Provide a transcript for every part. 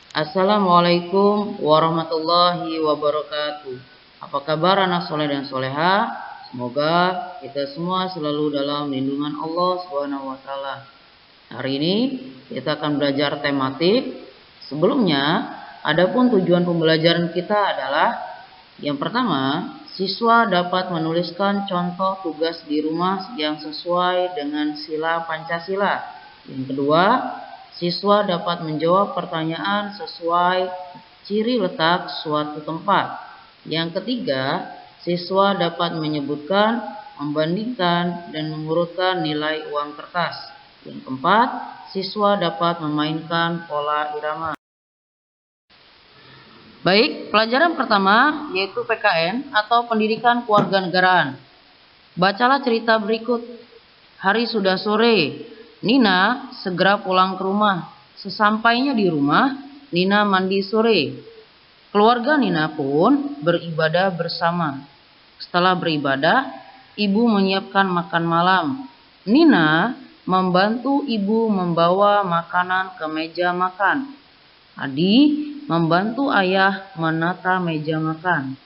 Assalamualaikum warahmatullahi wabarakatuh. Apa kabar anak soleh dan soleha? Semoga kita semua selalu dalam lindungan Allah Subhanahu wa taala. Hari ini kita akan belajar tematik. Sebelumnya, adapun tujuan pembelajaran kita adalah yang pertama, siswa dapat menuliskan contoh tugas di rumah yang sesuai dengan sila Pancasila. Yang kedua, siswa dapat menjawab pertanyaan sesuai ciri letak suatu tempat. Yang ketiga, siswa dapat menyebutkan, membandingkan, dan mengurutkan nilai uang kertas. Yang keempat, siswa dapat memainkan pola irama. Baik, pelajaran pertama yaitu PKN atau Pendidikan Kewarganegaraan. Bacalah cerita berikut. Hari sudah sore. Nina segera pulang ke rumah. Sesampainya di rumah, Nina mandi sore. Keluarga Nina pun beribadah bersama. Setelah beribadah, ibu menyiapkan makan malam. Nina membantu ibu membawa makanan ke meja makan. Adi membantu ayah menata meja makan.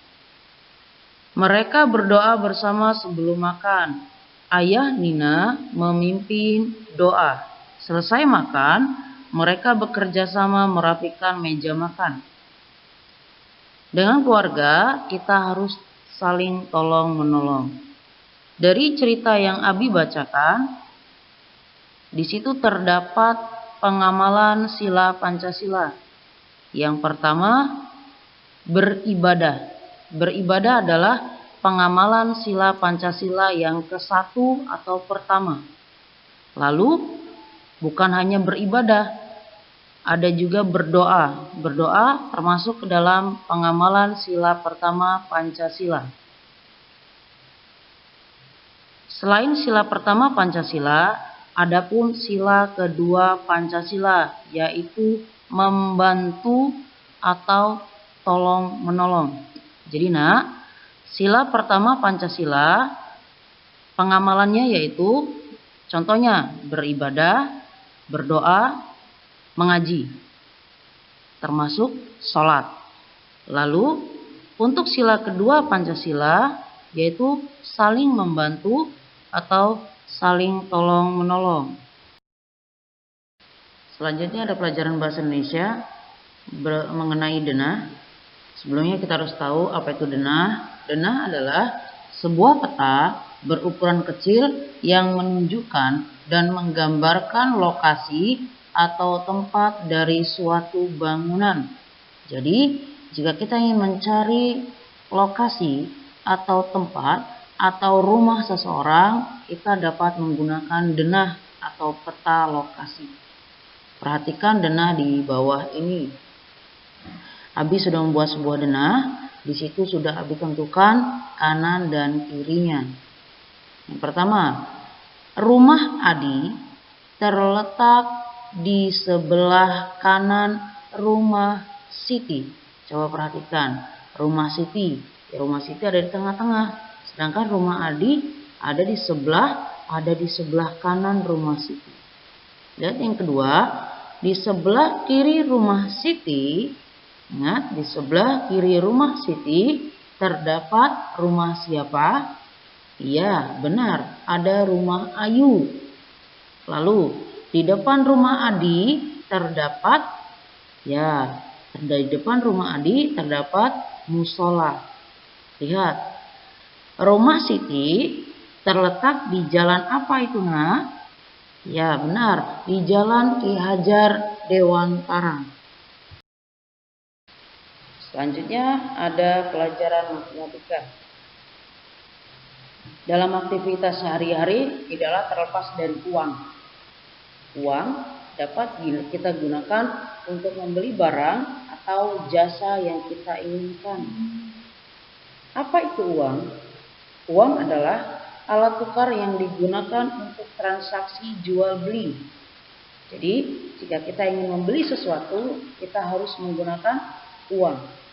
Mereka berdoa bersama sebelum makan. Ayah Nina memimpin doa. Selesai makan, mereka bekerja sama merapikan meja makan. Dengan keluarga, kita harus saling tolong-menolong. Dari cerita yang Abi bacakan, di situ terdapat pengamalan sila Pancasila. Yang pertama, beribadah. Beribadah adalah pengamalan sila Pancasila yang ke-1 atau pertama. Lalu, bukan hanya beribadah, ada juga berdoa. Berdoa termasuk ke dalam pengamalan sila pertama Pancasila. Selain sila pertama Pancasila, adapun sila kedua Pancasila, yaitu membantu atau tolong-menolong. Jadi sila pertama Pancasila pengamalannya yaitu contohnya beribadah, berdoa, mengaji, termasuk sholat. Lalu untuk sila kedua Pancasila yaitu saling membantu atau saling tolong-menolong. Selanjutnya ada pelajaran bahasa Indonesia mengenai denah. Sebelumnya kita harus tahu apa itu denah. Denah adalah sebuah peta berukuran kecil yang menunjukkan dan menggambarkan lokasi atau tempat dari suatu bangunan. Jadi, jika kita ingin mencari lokasi atau tempat atau rumah seseorang, kita dapat menggunakan denah atau peta lokasi. Perhatikan denah di bawah ini. Abi sudah membuat sebuah denah. Di situ sudah Abi tentukan kanan dan kirinya. Yang pertama, rumah Adi terletak di sebelah kanan rumah Siti. Coba perhatikan, rumah Siti. Rumah Siti ada di tengah-tengah. Sedangkan rumah Adi ada di sebelah kanan rumah Siti. Lihat yang kedua, di sebelah kiri rumah Siti. Ingat, di sebelah kiri rumah Siti terdapat rumah siapa? Iya, benar, ada rumah Ayu. Lalu, di depan rumah Adi terdapat, di depan rumah Adi terdapat musola. Lihat, rumah Siti terletak di jalan apa itu, Nak? Ya, benar, di Jalan Ki Hajar Dewantara. Selanjutnya ada pelajaran matematika. Dalam aktivitas sehari-hari tidaklah terlepas dari uang. Uang dapat kita gunakan untuk membeli barang atau jasa yang kita inginkan. Apa itu uang? Uang adalah alat tukar yang digunakan untuk transaksi jual beli. Jadi, jika kita ingin membeli sesuatu, kita harus menggunakan uang.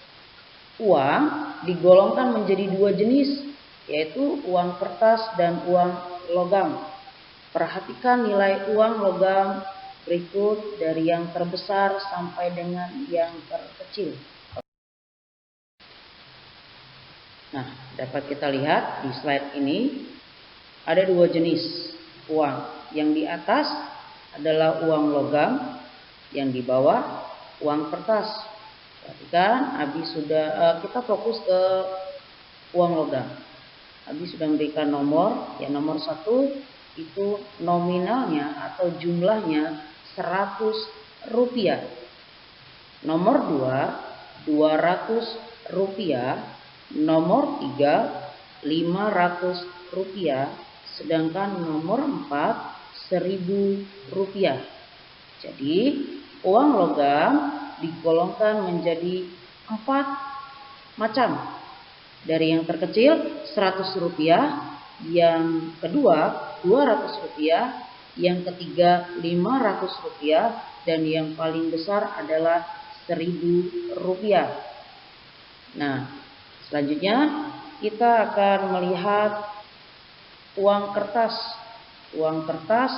Uang digolongkan menjadi dua jenis, yaitu uang kertas dan uang logam. Perhatikan nilai uang logam berikut dari yang terbesar sampai dengan yang terkecil. Nah, dapat kita lihat di slide ini ada dua jenis uang. Yang di atas adalah uang logam, yang di bawah uang kertas. Perhatikan, kita fokus ke uang logam. Abi sudah memberikan nomor, ya nomor 1 itu nominalnya atau jumlanya 100 rupiah. Nomor 2, 200 rupiah. Nomor 3, 500 rupiah. Sedangkan nomor 4, 1000 rupiah. Jadi uang logam digolongkan menjadi 4 macam. Dari yang terkecil 100 rupiah, yang kedua 200 rupiah, yang ketiga 500 rupiah, dan yang paling besar adalah 1000 rupiah. Nah, selanjutnya kita akan melihat uang kertas. Uang kertas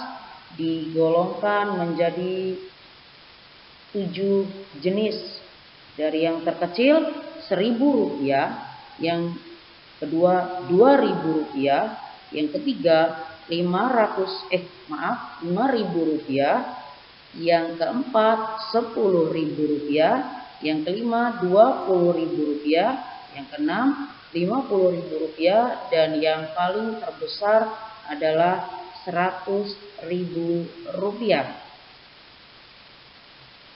digolongkan menjadi 7 jenis. Dari yang terkecil 1000 rupiah, yang kedua 2000 rupiah, yang ketiga 5000 rupiah, yang keempat 10.000 rupiah, yang kelima 20.000 rupiah, yang keenam 50.000 rupiah, dan yang paling terbesar adalah 100.000 rupiah.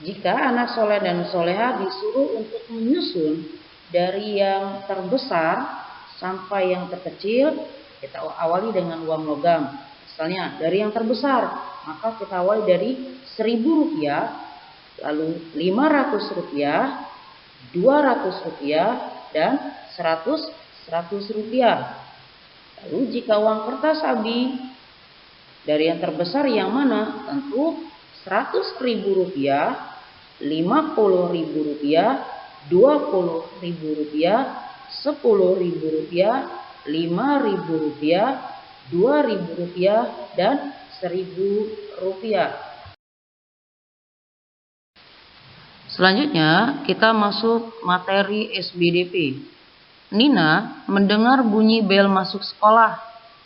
Jika anak soleh dan soleha disuruh untuk menyusun dari yang terbesar sampai yang terkecil, kita awali dengan uang logam. Misalnya dari yang terbesar, maka kita awali dari 1000 rupiah, lalu 500 rupiah, 200 rupiah, dan 100 rupiah. Lalu jika uang kertas Abi dari yang terbesar yang mana? Tentu 100.000 rupiah, 50.000 rupiah, 20.000 rupiah, 10.000 rupiah, 5.000 rupiah, 2.000 rupiah, dan 1.000 rupiah. Selanjutnya kita masuk materi SBDP. Nina mendengar bunyi bel masuk sekolah.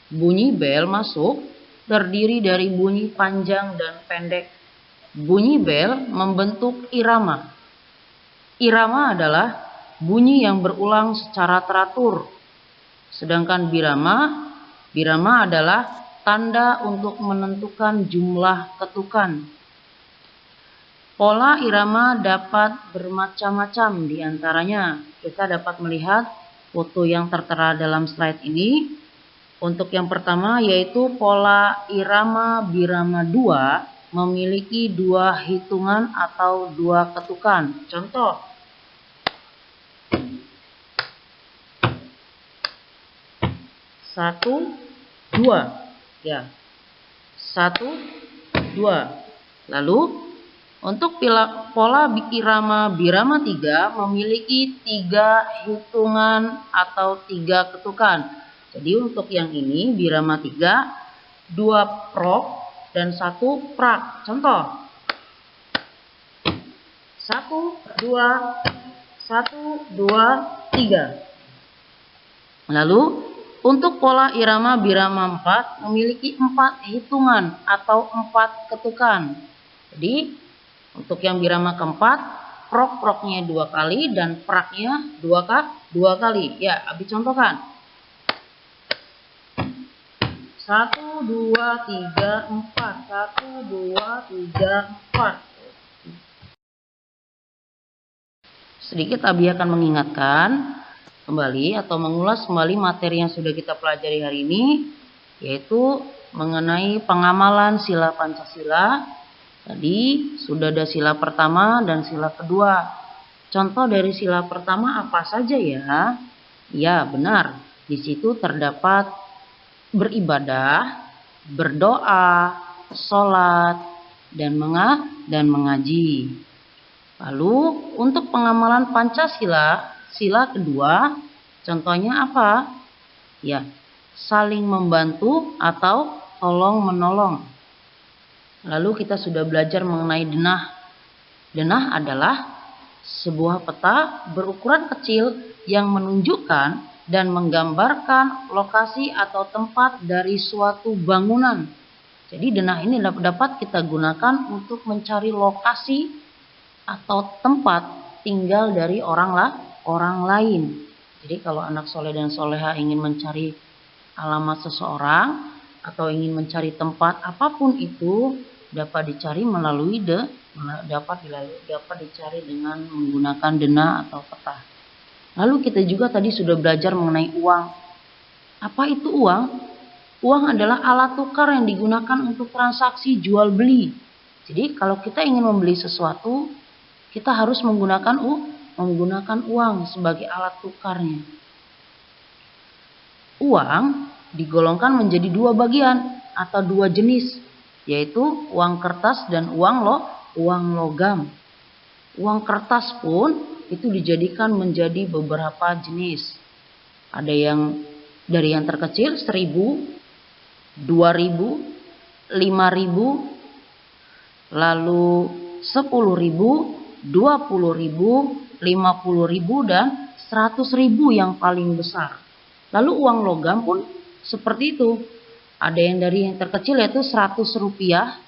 Bunyi bel masuk terdiri dari bunyi panjang dan pendek. Bunyi bel membentuk irama. Irama adalah bunyi yang berulang secara teratur. Sedangkan birama adalah tanda untuk menentukan jumlah ketukan. Pola irama dapat bermacam-macam, diantaranya kita dapat melihat foto yang tertera dalam slide ini. Untuk yang pertama yaitu pola irama birama 2 memiliki 2 hitungan atau 2 ketukan. Contoh, 1, 2, ya, 1, 2. Lalu untuk pola irama birama 3 memiliki 3 hitungan atau 3 ketukan. Jadi untuk yang ini birama 3, 2 prok dan 1 prak. Contoh, 1, 2, 1, 2, 3. Lalu untuk pola irama birama 4 memiliki 4 hitungan atau 4 ketukan. Jadi untuk yang birama keempat, prok-proknya 2 kali dan praknya 2 kali. Ya, Abi contohkan. 1, 2, 3, 4. 1, 2, 3, 4. Sedikit Abi akan mengingatkan kembali atau mengulas kembali materi yang sudah kita pelajari hari ini, yaitu mengenai pengamalan sila Pancasila. Tadi sudah ada sila pertama dan sila kedua. Contoh dari sila pertama apa saja ya? Ya, benar. Di situ terdapat beribadah, berdoa, sholat, dan mengaji. Lalu untuk pengamalan Pancasila, sila kedua, contohnya apa? Ya, saling membantu atau tolong menolong. Lalu kita sudah belajar mengenai denah. Denah adalah sebuah peta berukuran kecil yang menunjukkan dan menggambarkan lokasi atau tempat dari suatu bangunan. Jadi denah ini dapat kita gunakan untuk mencari lokasi atau tempat tinggal dari orang lain. Jadi kalau anak soleh dan soleha ingin mencari alamat seseorang atau ingin mencari tempat apapun itu, dapat dicari dapat dicari dengan menggunakan denah atau peta. Lalu kita juga tadi sudah belajar mengenai uang. Apa itu uang? Uang adalah alat tukar yang digunakan untuk transaksi jual beli. Jadi kalau kita ingin membeli sesuatu, kita harus menggunakan uang sebagai alat tukarnya. Uang digolongkan menjadi dua bagian atau dua jenis, yaitu uang kertas dan uang logam. Uang kertas pun itu dijadikan menjadi beberapa jenis. Ada yang dari yang terkecil 1.000, 2.000, 5.000, lalu 10.000, 20.000, 50.000 dan 100.000 yang paling besar. Lalu uang logam pun seperti itu. Ada yang dari yang terkecil yaitu 100 rupiah,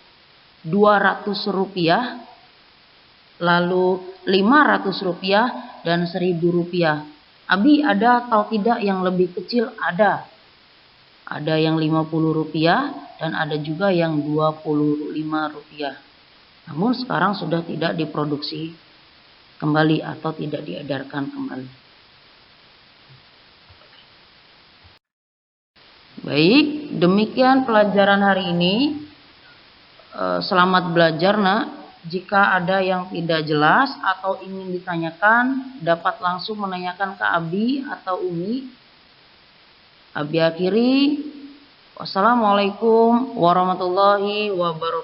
200 rupiah, lalu 500 rupiah dan 1.000 rupiah. Abi, ada atau tidak yang lebih kecil? Ada. Ada yang 50 rupiah dan ada juga yang 25 rupiah. Namun sekarang sudah tidak diproduksi kembali atau tidak diedarkan kembali. Baik, demikian pelajaran hari ini. Selamat belajar, nak. Jika ada yang tidak jelas atau ingin ditanyakan, dapat langsung menanyakan ke Abi atau Umi. Abi akhiri. Wassalamualaikum warahmatullahi wabarakatuh.